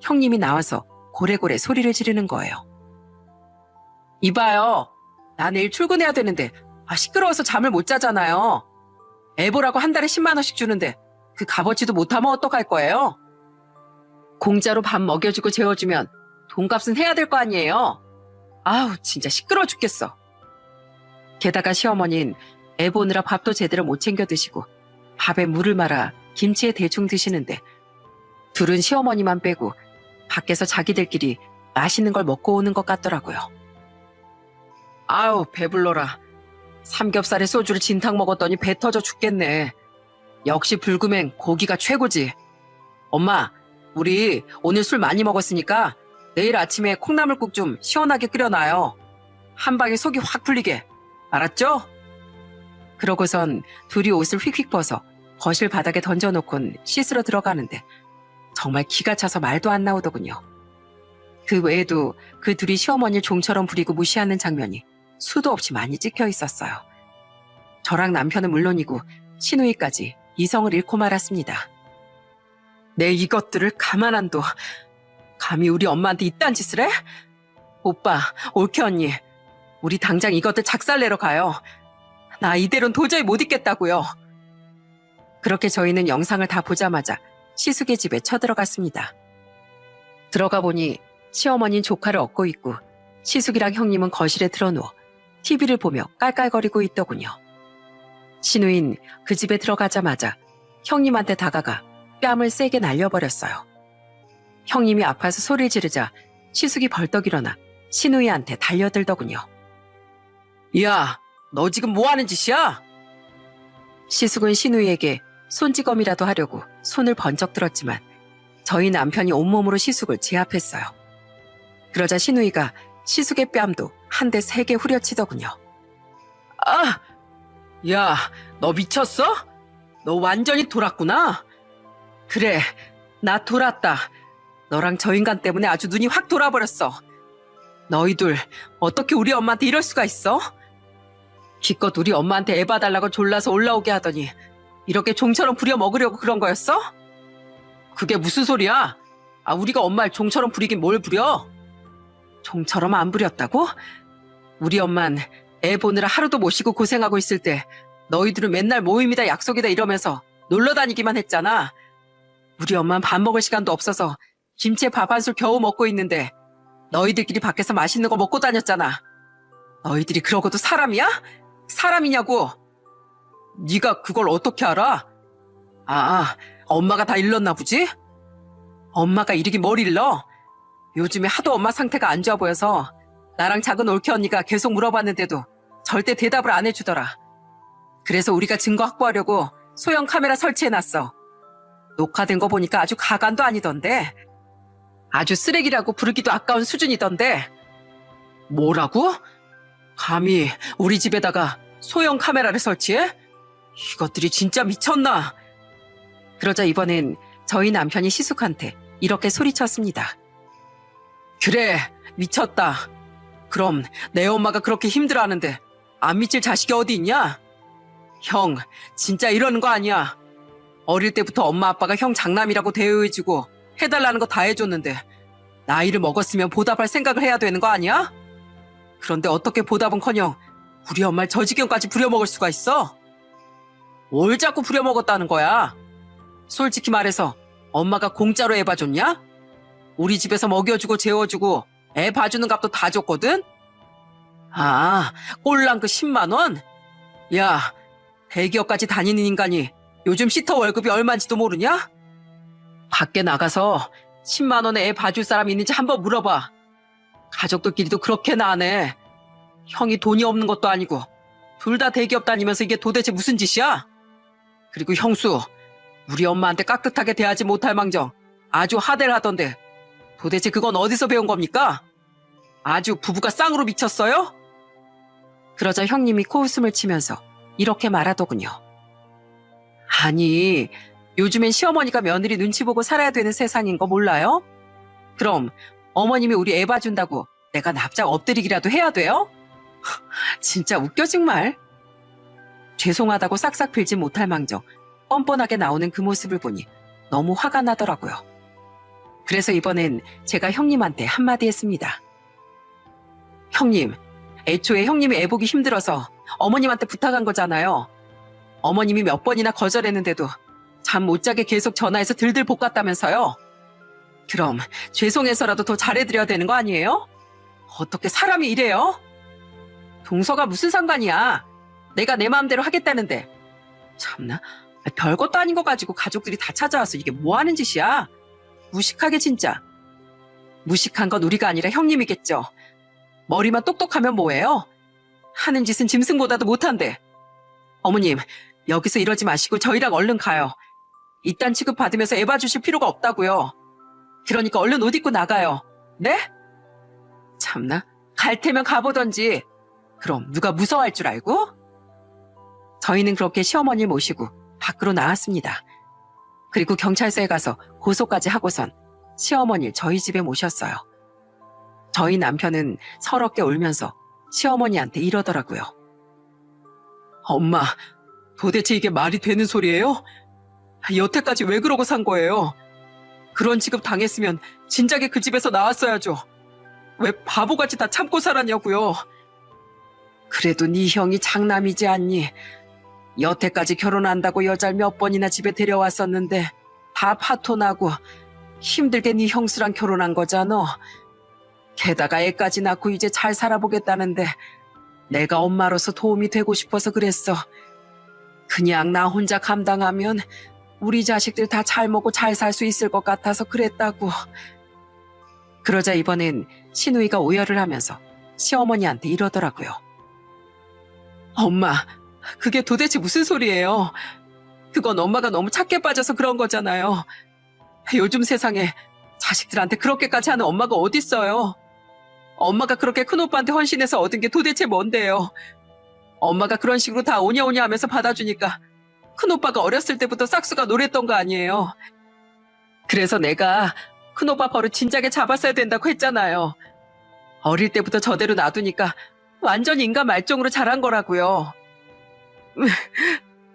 Speaker 1: 형님이 나와서 고래고래 소리를 지르는 거예요. 이봐요. 나 내일 출근해야 되는데 시끄러워서 잠을 못 자잖아요. 애 보라고 한 달에 10만 원씩 주는데 그 값어치도 못하면 어떡할 거예요? 공짜로 밥 먹여주고 재워주면 돈값은 해야 될 거 아니에요. 아우, 진짜 시끄러워 죽겠어. 게다가 시어머니는 애 보느라 밥도 제대로 못 챙겨 드시고 밥에 물을 말아 김치에 대충 드시는데 둘은 시어머니만 빼고 밖에서 자기들끼리 맛있는 걸 먹고 오는 것 같더라고요. 아우, 배불러라. 삼겹살에 소주를 진탕 먹었더니 배 터져 죽겠네. 역시 불금엔 고기가 최고지. 엄마, 우리 오늘 술 많이 먹었으니까 내일 아침에 콩나물국 좀 시원하게 끓여놔요. 한 방에 속이 확 풀리게. 알았죠? 그러고선 둘이 옷을 휙휙 벗어 거실 바닥에 던져놓곤 씻으러 들어가는데 정말 기가 차서 말도 안 나오더군요. 그 외에도 그 둘이 시어머니를 종처럼 부리고 무시하는 장면이 수도 없이 많이 찍혀 있었어요. 저랑 남편은 물론이고 시누이까지 이성을 잃고 말았습니다. 내 이것들을 가만 안 둬. 감히 우리 엄마한테 이딴 짓을 해? 오빠, 올케 언니, 우리 당장 이것들 작살내러 가요. 나 이대로는 도저히 못 있겠다고요. 그렇게 저희는 영상을 다 보자마자 시숙의 집에 쳐들어갔습니다. 들어가 보니 시어머니는 조카를 업고 있고 시숙이랑 형님은 거실에 들어누워 TV를 보며 깔깔거리고 있더군요. 시누인 그 집에 들어가자마자 형님한테 다가가 뺨을 세게 날려버렸어요. 형님이 아파서 소리를 지르자 시숙이 벌떡 일어나 시누이한테 달려들더군요. 야, 너 지금 뭐 하는 짓이야? 시숙은 시누이에게 손찌검이라도 하려고 손을 번쩍 들었지만 저희 남편이 온몸으로 시숙을 제압했어요. 그러자 시누이가 시숙의 뺨도 한 대 세게 후려치더군요. 아! 야, 너 미쳤어? 너 완전히 돌았구나? 그래, 나 돌았다. 너랑 저 인간 때문에 아주 눈이 확 돌아버렸어. 너희들 어떻게 우리 엄마한테 이럴 수가 있어? 기껏 우리 엄마한테 애 봐달라고 졸라서 올라오게 하더니 이렇게 종처럼 부려 먹으려고 그런 거였어? 그게 무슨 소리야? 아, 우리가 엄마를 종처럼 부리긴 뭘 부려? 종처럼 안 부렸다고? 우리 엄만 애 보느라 하루도 못 쉬고 고생하고 있을 때 너희들은 맨날 모임이다 약속이다 이러면서 놀러 다니기만 했잖아. 우리 엄만 밥 먹을 시간도 없어서 김치에 밥 한 술 겨우 먹고 있는데 너희들끼리 밖에서 맛있는 거 먹고 다녔잖아. 너희들이 그러고도 사람이야? 사람이냐고. 네가 그걸 어떻게 알아? 아, 엄마가 다 일렀나 보지? 엄마가 이르긴 뭘 일러? 요즘에 하도 엄마 상태가 안 좋아 보여서 나랑 작은 올케 언니가 계속 물어봤는데도 절대 대답을 안 해주더라. 그래서 우리가 증거 확보하려고 소형 카메라 설치해놨어. 녹화된 거 보니까 아주 가관도 아니던데. 아주 쓰레기라고 부르기도 아까운 수준이던데. 뭐라고? 감히 우리 집에다가 소형 카메라를 설치해? 이것들이 진짜 미쳤나? 그러자 이번엔 저희 남편이 시숙한테 이렇게 소리쳤습니다. 그래, 미쳤다. 그럼 내 엄마가 그렇게 힘들어하는데 안 미칠 자식이 어디 있냐? 형, 진짜 이러는 거 아니야. 어릴 때부터 엄마 아빠가 형 장남이라고 대우해주고 해달라는 거 다 해줬는데 나이를 먹었으면 보답할 생각을 해야 되는 거 아니야? 그런데 어떻게 보답은커녕 우리 엄마를 저 지경까지 부려먹을 수가 있어? 뭘 자꾸 부려먹었다는 거야? 솔직히 말해서 엄마가 공짜로 애 봐줬냐? 우리 집에서 먹여주고 재워주고 애 봐주는 값도 다 줬거든? 아, 꼴랑 그 10만 원? 야, 대기업까지 다니는 인간이 요즘 시터 월급이 얼마인지도 모르냐? 밖에 나가서 10만 원에 애 봐줄 사람 있는지 한번 물어봐. 가족들끼리도 그렇게나 안 해. 형이 돈이 없는 것도 아니고 둘 다 대기업 다니면서 이게 도대체 무슨 짓이야? 그리고 형수, 우리 엄마한테 깍듯하게 대하지 못할 망정 아주 하대를 하던데 도대체 그건 어디서 배운 겁니까? 아주 부부가 쌍으로 미쳤어요? 그러자 형님이 코웃음을 치면서 이렇게 말하더군요. 아니, 요즘엔 시어머니가 며느리 눈치 보고 살아야 되는 세상인 거 몰라요? 그럼 어머님이 우리 애 봐준다고 내가 납작 엎드리기라도 해야 돼요? 진짜 웃겨 정말. 죄송하다고 싹싹 빌지 못할 망정 뻔뻔하게 나오는 그 모습을 보니 너무 화가 나더라고요. 그래서 이번엔 제가 형님한테 한마디 했습니다. 형님, 애초에 형님이 애 보기 힘들어서 어머님한테 부탁한 거잖아요. 어머님이 몇 번이나 거절했는데도 잠 못 자게 계속 전화해서 들들 볶았다면서요. 그럼 죄송해서라도 더 잘해드려야 되는 거 아니에요? 어떻게 사람이 이래요? 동서가 무슨 상관이야. 내가 내 마음대로 하겠다는데. 참나, 별것도 아닌 거 가지고 가족들이 다 찾아와서 이게 뭐 하는 짓이야. 무식하게 진짜. 무식한 건 우리가 아니라 형님이겠죠. 머리만 똑똑하면 뭐예요? 하는 짓은 짐승보다도 못한데. 어머님, 여기서 이러지 마시고 저희랑 얼른 가요. 이딴 취급 받으면서 애봐 주실 필요가 없다고요. 그러니까 얼른 옷 입고 나가요. 네? 참나, 갈 테면 가보던지. 그럼 누가 무서워할 줄 알고? 저희는 그렇게 시어머니 모시고 밖으로 나왔습니다. 그리고 경찰서에 가서 고소까지 하고선 시어머니를 저희 집에 모셨어요. 저희 남편은 서럽게 울면서 시어머니한테 이러더라고요. 엄마, 도대체 이게 말이 되는 소리예요? 여태까지 왜 그러고 산 거예요? 그런 취급 당했으면 진작에 그 집에서 나왔어야죠. 왜 바보같이 다 참고 살았냐고요. 그래도 네 형이 장남이지 않니? 여태까지 결혼한다고 여자를 몇 번이나 집에 데려왔었는데 다 파토나고 힘들게 네 형수랑 결혼한 거잖아. 게다가 애까지 낳고 이제 잘 살아보겠다는데 내가 엄마로서 도움이 되고 싶어서 그랬어. 그냥 나 혼자 감당하면 우리 자식들 다 잘 먹고 잘 살 수 있을 것 같아서 그랬다고. 그러자 이번엔 시누이가 오열을 하면서 시어머니한테 이러더라고요. 엄마, 그게 도대체 무슨 소리예요? 그건 엄마가 너무 착해 빠져서 그런 거잖아요. 요즘 세상에 자식들한테 그렇게까지 하는 엄마가 어딨어요? 엄마가 그렇게 큰오빠한테 헌신해서 얻은 게 도대체 뭔데요? 엄마가 그런 식으로 다 오냐오냐 하면서 받아주니까 큰오빠가 어렸을 때부터 싹수가 노랬던 거 아니에요. 그래서 내가 큰오빠 버릇 진작에 잡았어야 된다고 했잖아요. 어릴 때부터 저대로 놔두니까 완전히 인간 말종으로 자란 거라고요.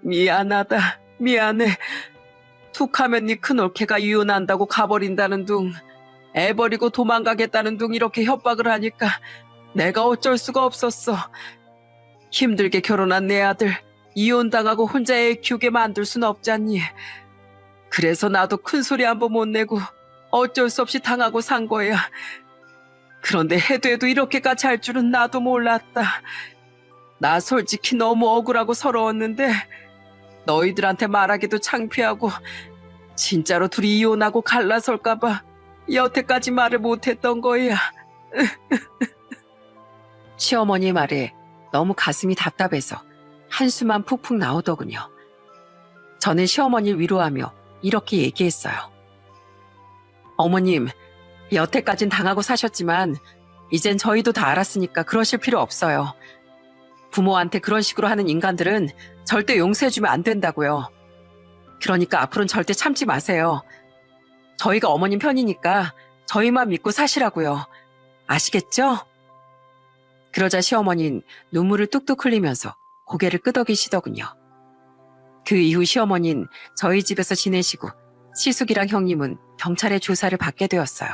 Speaker 1: 미안하다, 미안해. 툭하면 네 큰올케가 이혼한다고 가버린다는 둥, 애 버리고 도망가겠다는 둥 이렇게 협박을 하니까 내가 어쩔 수가 없었어. 힘들게 결혼한 내 아들 이혼당하고 혼자 애 키우게 만들 순 없잖니. 그래서 나도 큰 소리 한 번 못 내고 어쩔 수 없이 당하고 산 거야. 그런데 해도 이렇게까지 할 줄은 나도 몰랐다. 나 솔직히 너무 억울하고 서러웠는데 너희들한테 말하기도 창피하고 진짜로 둘이 이혼하고 갈라설까봐 여태까지 말을 못했던 거야. 시어머니 말에 너무 가슴이 답답해서 한숨만 푹푹 나오더군요. 저는 시어머니를 위로하며 이렇게 얘기했어요. 어머님, 여태까진 당하고 사셨지만 이젠 저희도 다 알았으니까 그러실 필요 없어요. 부모한테 그런 식으로 하는 인간들은 절대 용서해주면 안 된다고요. 그러니까 앞으로는 절대 참지 마세요. 저희가 어머님 편이니까 저희만 믿고 사시라고요. 아시겠죠? 그러자 시어머니는 눈물을 뚝뚝 흘리면서 고개를 끄덕이시더군요. 그 이후 시어머니는 저희 집에서 지내시고 시숙이랑 형님은 경찰의 조사를 받게 되었어요.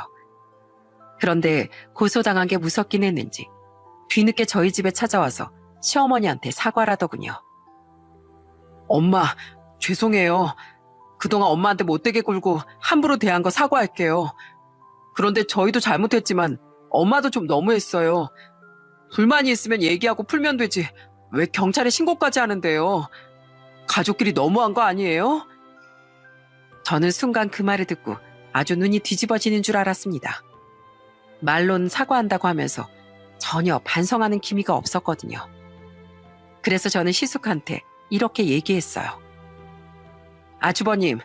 Speaker 1: 그런데 고소당한 게 무섭긴 했는지 뒤늦게 저희 집에 찾아와서 시어머니한테 사과를 하더군요. 엄마, 죄송해요. 그동안 엄마한테 못되게 굴고 함부로 대한 거 사과할게요. 그런데 저희도 잘못했지만 엄마도 좀 너무했어요. 불만이 있으면 얘기하고 풀면 되지. 왜 경찰에 신고까지 하는데요? 가족끼리 너무한 거 아니에요? 저는 순간 그 말을 듣고 아주 눈이 뒤집어지는 줄 알았습니다. 말로는 사과한다고 하면서 전혀 반성하는 기미가 없었거든요. 그래서 저는 시숙한테 이렇게 얘기했어요. 아주버님,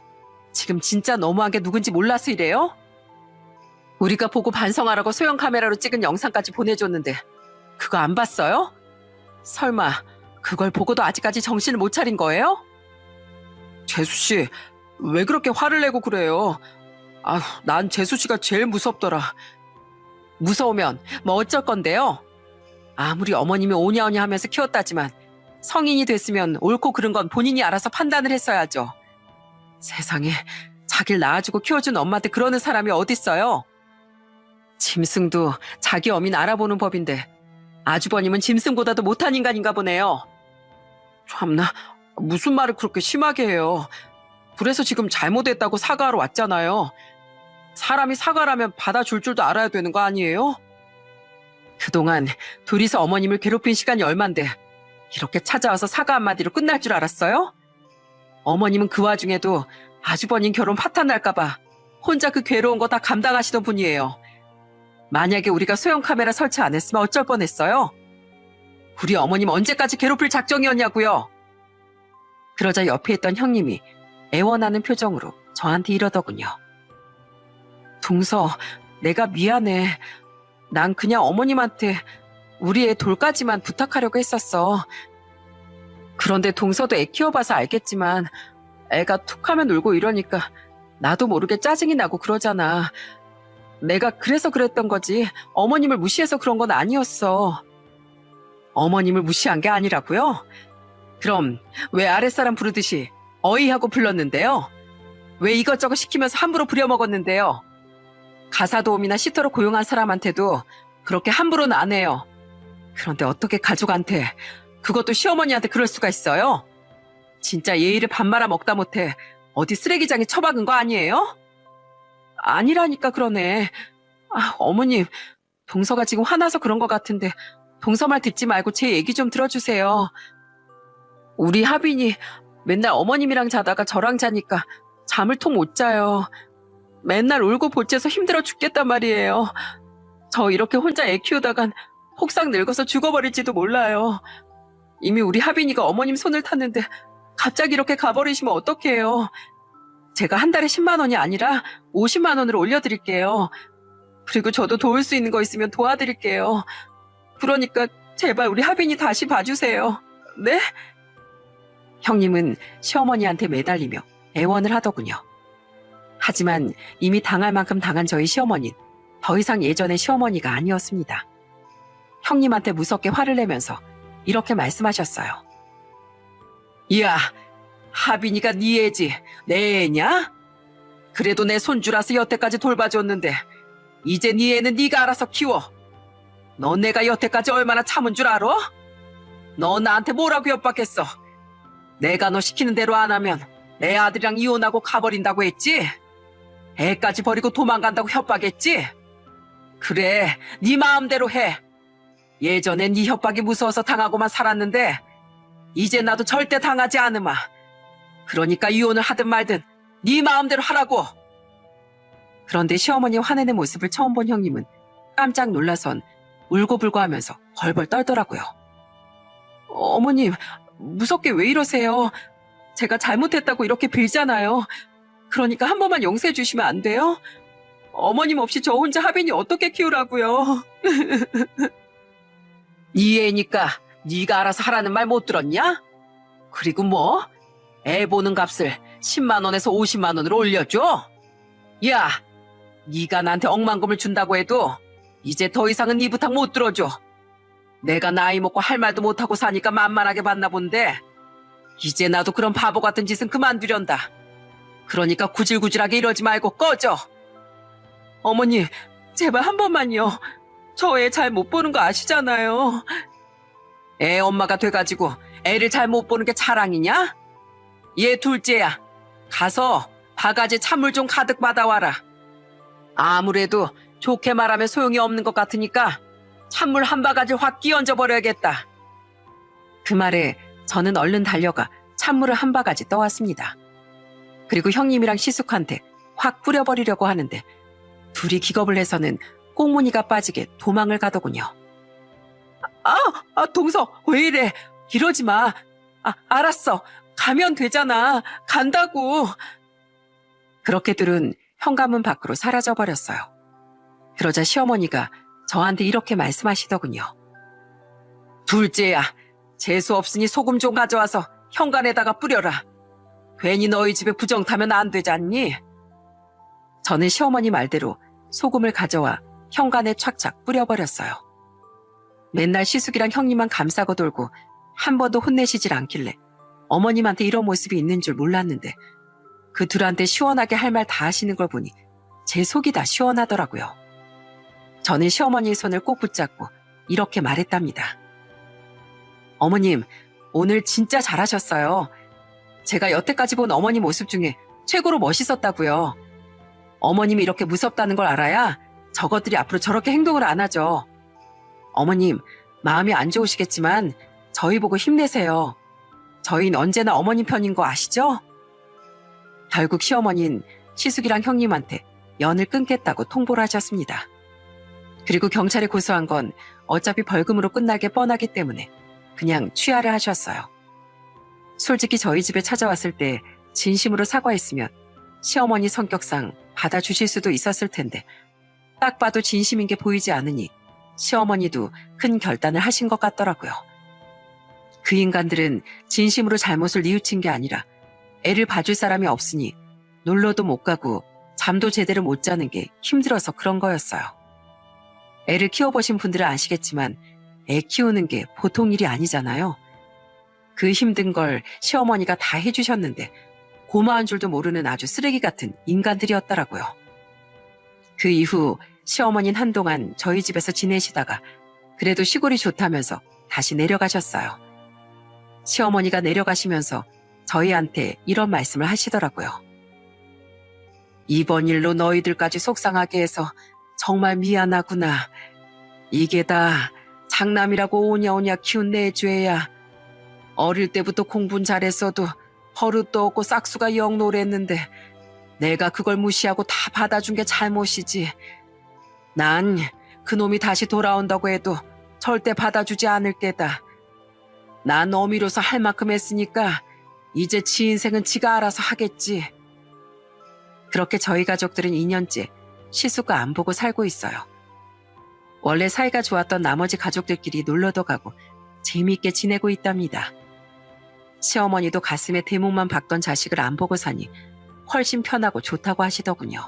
Speaker 1: 지금 진짜 너무한 게 누군지 몰라서 이래요? 우리가 보고 반성하라고 소형 카메라로 찍은 영상까지 보내줬는데 그거 안 봤어요? 설마 그걸 보고도 아직까지 정신을 못 차린 거예요? 재수씨, 왜 그렇게 화를 내고 그래요? 난 재수씨가 제일 무섭더라. 무서우면 뭐 어쩔 건데요? 아무리 어머님이 오냐오냐 하면서 키웠다지만 성인이 됐으면 옳고 그른 건 본인이 알아서 판단을 했어야죠. 세상에 자기를 낳아주고 키워준 엄마한테 그러는 사람이 어딨어요? 짐승도 자기 어민 알아보는 법인데 아주버님은 짐승보다도 못한 인간인가 보네요. 참나, 무슨 말을 그렇게 심하게 해요. 그래서 지금 잘못했다고 사과하러 왔잖아요. 사람이 사과라면 받아줄 줄도 알아야 되는 거 아니에요? 그동안 둘이서 어머님을 괴롭힌 시간이 얼만데 이렇게 찾아와서 사과 한마디로 끝날 줄 알았어요? 어머님은 그 와중에도 아주버님 결혼 파탄 날까봐 혼자 그 괴로운 거 다 감당하시던 분이에요. 만약에 우리가 소형 카메라 설치 안 했으면 어쩔 뻔했어요? 우리 어머님 언제까지 괴롭힐 작정이었냐고요? 그러자 옆에 있던 형님이 애원하는 표정으로 저한테 이러더군요. 동서, 내가 미안해. 난 그냥 어머님한테 우리 애 돌까지만 부탁하려고 했었어. 그런데 동서도 애 키워봐서 알겠지만 애가 툭하면 울고 이러니까 나도 모르게 짜증이 나고 그러잖아. 내가 그래서 그랬던 거지 어머님을 무시해서 그런 건 아니었어. 어머님을 무시한 게 아니라고요? 그럼 왜 아랫사람 부르듯이 어이하고 불렀는데요? 왜 이것저것 시키면서 함부로 부려먹었는데요? 가사도우미나 시터로 고용한 사람한테도 그렇게 함부로는 안 해요. 그런데 어떻게 가족한테, 그것도 시어머니한테 그럴 수가 있어요? 진짜 예의를 밥 말아 먹다 못해 어디 쓰레기장에 처박은 거 아니에요? 아니라니까 그러네. 어머님, 동서가 지금 화나서 그런 것 같은데 동서 말 듣지 말고 제 얘기 좀 들어주세요. 우리 하빈이 맨날 어머님이랑 자다가 저랑 자니까 잠을 통 못 자요. 맨날 울고 보채서 힘들어 죽겠단 말이에요. 저 이렇게 혼자 애 키우다간 혹상 늙어서 죽어버릴지도 몰라요. 이미 우리 하빈이가 어머님 손을 탔는데 갑자기 이렇게 가버리시면 어떡해요. 제가 한 달에 10만 원이 아니라 50만 원으로 올려드릴게요. 그리고 저도 도울 수 있는 거 있으면 도와드릴게요. 그러니까 제발 우리 하빈이 다시 봐주세요. 네? 형님은 시어머니한테 매달리며 애원을 하더군요. 하지만 이미 당할 만큼 당한 저희 시어머니는 더 이상 예전의 시어머니가 아니었습니다. 형님한테 무섭게 화를 내면서 이렇게 말씀하셨어요. 야, 하빈이가 네 애지 내 애냐? 그래도 내 손주라서 여태까지 돌봐줬는데 이제 네 애는 네가 알아서 키워. 너 내가 여태까지 얼마나 참은 줄 알아? 너 나한테 뭐라고 협박했어? 내가 너 시키는 대로 안 하면 내 아들이랑 이혼하고 가버린다고 했지? 애까지 버리고 도망간다고 협박했지? 그래, 네 마음대로 해. 예전엔 네 협박이 무서워서 당하고만 살았는데 이제 나도 절대 당하지 않으마. 그러니까 이혼을 하든 말든 네 마음대로 하라고. 그런데 시어머니 화내는 모습을 처음 본 형님은 깜짝 놀라선 울고불고 하면서 벌벌 떨더라고요. 어머님, 무섭게 왜 이러세요? 제가 잘못했다고 이렇게 빌잖아요. 그러니까 한 번만 용서해 주시면 안 돼요? 어머님 없이 저 혼자 하빈이 어떻게 키우라고요? 네 애니까 네가 알아서 하라는 말 못 들었냐? 그리고 뭐? 애 보는 값을 10만 원에서 50만 원으로 올려줘? 야, 네가 나한테 억만금을 준다고 해도 이제 더 이상은 네 부탁 못 들어줘. 내가 나이 먹고 할 말도 못하고 사니까 만만하게 봤나 본데 이제 나도 그런 바보 같은 짓은 그만두련다. 그러니까 구질구질하게 이러지 말고 꺼져. 어머니, 제발 한 번만요. 저 애 잘 못 보는 거 아시잖아요. 애 엄마가 돼가지고 애를 잘 못 보는 게 자랑이냐? 얘 둘째야. 가서 바가지 찬물 좀 가득 받아와라. 아무래도 좋게 말하면 소용이 없는 것 같으니까 찬물 한 바가지 확 끼얹어 버려야겠다. 그 말에 저는 얼른 달려가 찬물을 한 바가지 떠왔습니다. 그리고 형님이랑 시숙한테 확 뿌려버리려고 하는데 둘이 기겁을 해서는 꽁무니가 빠지게 도망을 가더군요. 동서, 왜 이래? 이러지 마. 알았어. 가면 되잖아. 간다고. 그렇게 둘은 현관문 밖으로 사라져버렸어요. 그러자 시어머니가 저한테 이렇게 말씀하시더군요. 둘째야, 재수 없으니 소금 좀 가져와서 현관에다가 뿌려라. 괜히 너희 집에 부정 타면 안 되지 않니? 저는 시어머니 말대로 소금을 가져와 현관에 착착 뿌려버렸어요. 맨날 시숙이랑 형님만 감싸고 돌고 한 번도 혼내시질 않길래 어머님한테 이런 모습이 있는 줄 몰랐는데 그 둘한테 시원하게 할 말 다 하시는 걸 보니 제 속이 다 시원하더라고요. 저는 시어머니의 손을 꼭 붙잡고 이렇게 말했답니다. 어머님, 오늘 진짜 잘하셨어요. 제가 여태까지 본 어머니 모습 중에 최고로 멋있었다고요. 어머님이 이렇게 무섭다는 걸 알아야 저것들이 앞으로 저렇게 행동을 안 하죠. 어머님, 마음이 안 좋으시겠지만 저희 보고 힘내세요. 저희는 언제나 어머님 편인 거 아시죠? 결국 시어머니는 시숙이랑 형님한테 연을 끊겠다고 통보를 하셨습니다. 그리고 경찰에 고소한 건 어차피 벌금으로 끝날 게 뻔하기 때문에 그냥 취하를 하셨어요. 솔직히 저희 집에 찾아왔을 때 진심으로 사과했으면 시어머니 성격상 받아주실 수도 있었을 텐데 딱 봐도 진심인 게 보이지 않으니 시어머니도 큰 결단을 하신 것 같더라고요. 그 인간들은 진심으로 잘못을 뉘우친 게 아니라 애를 봐줄 사람이 없으니 놀러도 못 가고 잠도 제대로 못 자는 게 힘들어서 그런 거였어요. 애를 키워보신 분들은 아시겠지만 애 키우는 게 보통 일이 아니잖아요. 그 힘든 걸 시어머니가 다 해주셨는데 고마운 줄도 모르는 아주 쓰레기 같은 인간들이었더라고요. 그 이후 시어머니는 한동안 저희 집에서 지내시다가 그래도 시골이 좋다면서 다시 내려가셨어요. 시어머니가 내려가시면서 저희한테 이런 말씀을 하시더라고요. 이번 일로 너희들까지 속상하게 해서 정말 미안하구나. 이게 다 장남이라고 오냐오냐 키운 내 죄야. 어릴 때부터 공부는 잘했어도 버릇도 없고 싹수가 영 노랬는데 내가 그걸 무시하고 다 받아준 게 잘못이지. 난 그놈이 다시 돌아온다고 해도 절대 받아주지 않을 게다. 난 어미로서 할 만큼 했으니까 이제 지 인생은 지가 알아서 하겠지. 그렇게 저희 가족들은 2년째 시숙과 안 보고 살고 있어요. 원래 사이가 좋았던 나머지 가족들끼리 놀러도 가고 재미있게 지내고 있답니다. 시어머니도 가슴에 대목만 박던 자식을 안 보고 사니 훨씬 편하고 좋다고 하시더군요.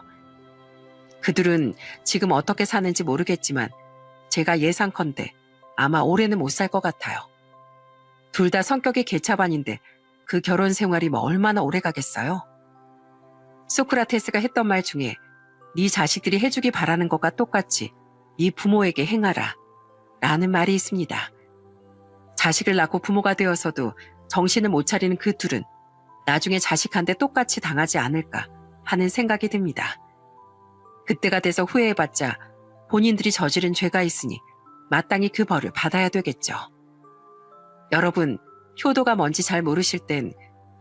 Speaker 1: 그들은 지금 어떻게 사는지 모르겠지만 제가 예상컨대 아마 올해는 못 살 것 같아요. 둘 다 성격이 개차반인데 그 결혼 생활이 뭐 얼마나 오래 가겠어요? 소크라테스가 했던 말 중에 네 자식들이 해주기 바라는 것과 똑같이 네 부모에게 행하라 라는 말이 있습니다. 자식을 낳고 부모가 되어서도 정신을 못 차리는 그 둘은 나중에 자식한테 똑같이 당하지 않을까 하는 생각이 듭니다. 그때가 돼서 후회해봤자 본인들이 저지른 죄가 있으니 마땅히 그 벌을 받아야 되겠죠. 여러분, 효도가 뭔지 잘 모르실 땐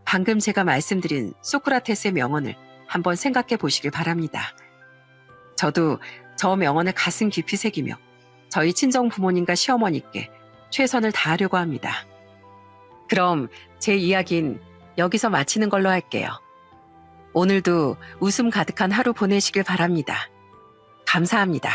Speaker 1: 방금 제가 말씀드린 소크라테스의 명언을 한번 생각해 보시길 바랍니다. 저도 저 명언을 가슴 깊이 새기며 저희 친정 부모님과 시어머니께 최선을 다하려고 합니다. 그럼 제 이야기는 여기서 마치는 걸로 할게요. 오늘도 웃음 가득한 하루 보내시길 바랍니다. 감사합니다.